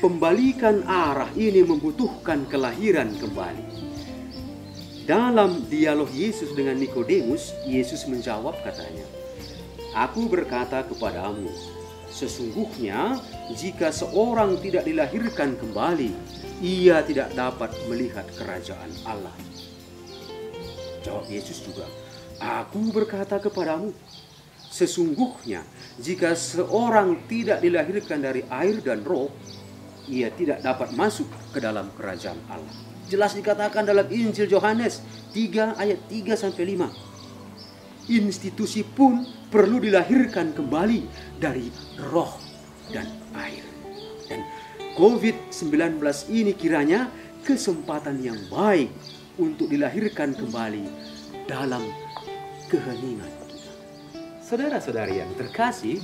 pembalikan arah ini membutuhkan kelahiran kembali. Dalam dialog Yesus dengan Nikodemus, Yesus menjawab katanya, "Aku berkata kepadamu, sesungguhnya jika seorang tidak dilahirkan kembali, ia tidak dapat melihat kerajaan Allah." Jawab Yesus juga, "Aku berkata kepadamu, sesungguhnya jika seorang tidak dilahirkan dari air dan roh, ia tidak dapat masuk ke dalam kerajaan Allah." Jelas dikatakan dalam Injil Yohanes 3 ayat 3-5. Institusi pun perlu dilahirkan kembali dari roh dan air. Dan COVID-19 ini kiranya kesempatan yang baik untuk dilahirkan kembali dalam keheningan kita. Saudara-saudari yang terkasih,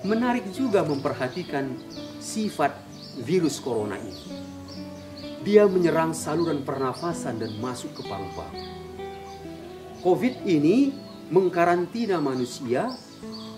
menarik juga memperhatikan sifat virus corona ini. Dia menyerang saluran pernafasan dan masuk ke paru-paru. COVID ini mengkarantina manusia,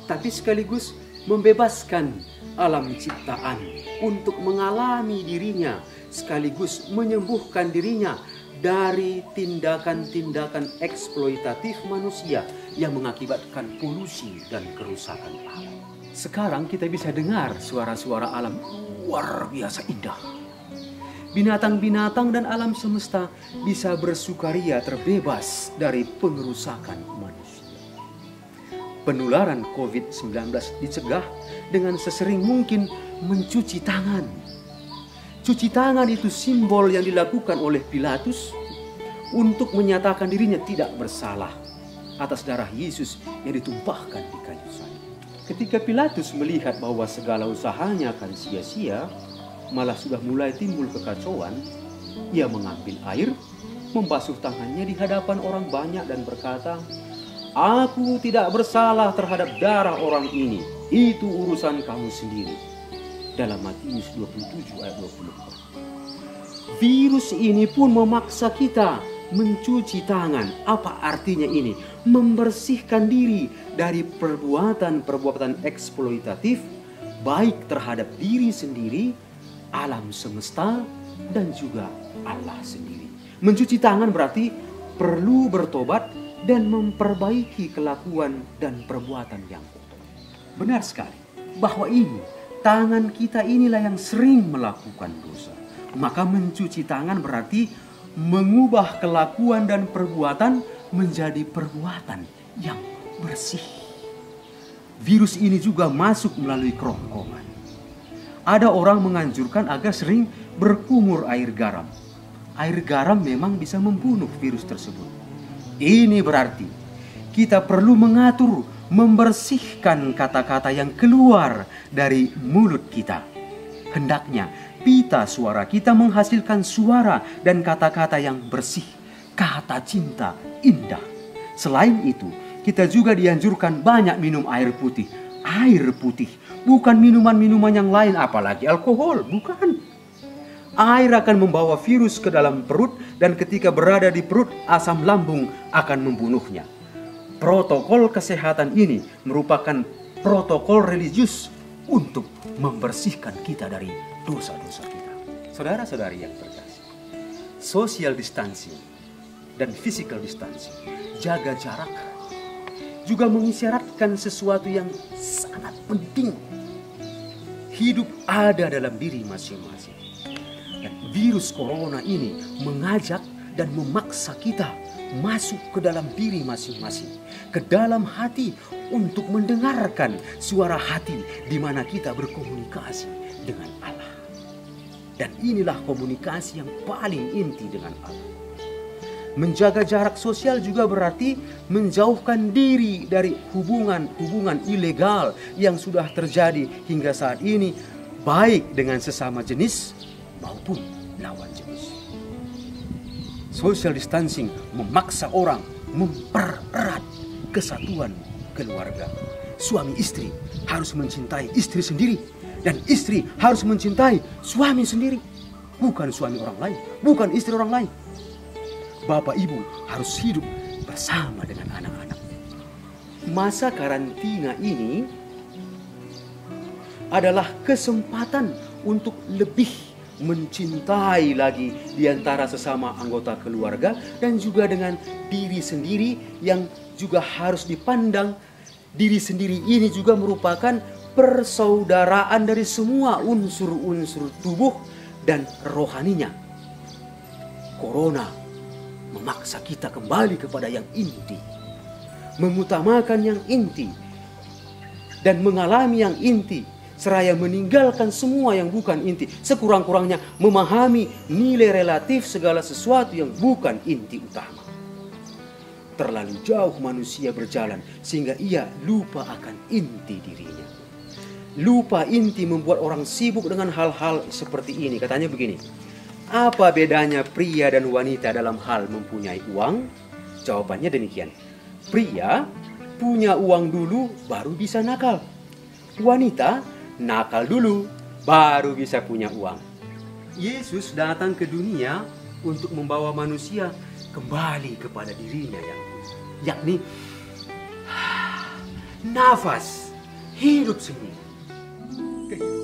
tapi sekaligus membebaskan alam ciptaan untuk mengalami dirinya, sekaligus menyembuhkan dirinya dari tindakan-tindakan eksploitatif manusia yang mengakibatkan polusi dan kerusakan alam. Sekarang kita bisa dengar suara-suara alam luar biasa indah. Binatang-binatang dan alam semesta bisa bersukaria terbebas dari pengerusakan manusia. Penularan COVID-19 dicegah dengan sesering mungkin mencuci tangan. Cuci tangan itu simbol yang dilakukan oleh Pilatus untuk menyatakan dirinya tidak bersalah atas darah Yesus yang ditumpahkan di kayu salib. Ketika Pilatus melihat bahwa segala usahanya akan sia-sia, malah sudah mulai timbul kekacauan, ia mengambil air, membasuh tangannya di hadapan orang banyak dan berkata, "Aku tidak bersalah terhadap darah orang ini, itu urusan kamu sendiri." Dalam Matius 27 ayat 24. Virus ini pun memaksa kita mencuci tangan. Apa artinya ini? Membersihkan diri dari perbuatan-perbuatan eksploitatif, baik terhadap diri sendiri, alam semesta, dan juga Allah sendiri. Mencuci tangan berarti perlu bertobat dan memperbaiki kelakuan dan perbuatan yang kotor. Benar sekali bahwa ini tangan kita inilah yang sering melakukan dosa. Maka mencuci tangan berarti mengubah kelakuan dan perbuatan menjadi perbuatan yang bersih. Virus ini juga masuk melalui kerongkongan. Ada orang menganjurkan agar sering berkumur air garam. Air garam memang bisa membunuh virus tersebut. Ini berarti kita perlu mengatur, membersihkan kata-kata yang keluar dari mulut kita. Hendaknya pita suara kita menghasilkan suara dan kata-kata yang bersih, kata cinta indah. Selain itu, kita juga dianjurkan banyak minum air putih. Air putih, bukan minuman-minuman yang lain, apalagi alkohol, bukan. Air akan membawa virus ke dalam perut dan ketika berada di perut, asam lambung akan membunuhnya. Protokol kesehatan ini merupakan protokol religius untuk membersihkan kita dari dosa-dosa kita. Saudara-saudari yang terkasih, social distancing dan physical distancing, jaga jarak, juga mengisyaratkan sesuatu yang sangat penting. Hidup ada dalam diri masing-masing. Dan virus corona ini mengajak dan memaksa kita masuk ke dalam diri masing-masing, ke dalam hati untuk mendengarkan suara hati di mana kita berkomunikasi dengan Allah. Dan inilah komunikasi yang paling inti dengan Allah. Menjaga jarak sosial juga berarti menjauhkan diri dari hubungan-hubungan ilegal yang sudah terjadi hingga saat ini, baik dengan sesama jenis maupun lawan jenis. Social distancing memaksa orang mempererat kesatuan keluarga. Suami istri harus mencintai istri sendiri dan istri harus mencintai suami sendiri, bukan suami orang lain, bukan istri orang lain. Bapak ibu harus hidup bersama dengan anak-anak. Masa karantina ini adalah kesempatan untuk lebih mencintai lagi di antara sesama anggota keluarga dan juga dengan diri sendiri yang juga harus dipandang. Diri sendiri ini juga merupakan persaudaraan dari semua unsur-unsur tubuh dan rohaninya. Corona memaksa kita kembali kepada yang inti, mengutamakan yang inti, dan mengalami yang inti, seraya meninggalkan semua yang bukan inti. Sekurang-kurangnya memahami nilai relatif segala sesuatu yang bukan inti utama. Terlalu jauh manusia berjalan sehingga ia lupa akan inti dirinya. Lupa inti membuat orang sibuk dengan hal-hal seperti ini. Katanya begini, apa bedanya pria dan wanita dalam hal mempunyai uang? Jawabannya demikian. Pria punya uang dulu baru bisa nakal. Wanita nakal dulu baru bisa punya uang. Yesus datang ke dunia untuk membawa manusia kembali kepada dirinya yakni nafas hidup sendiri.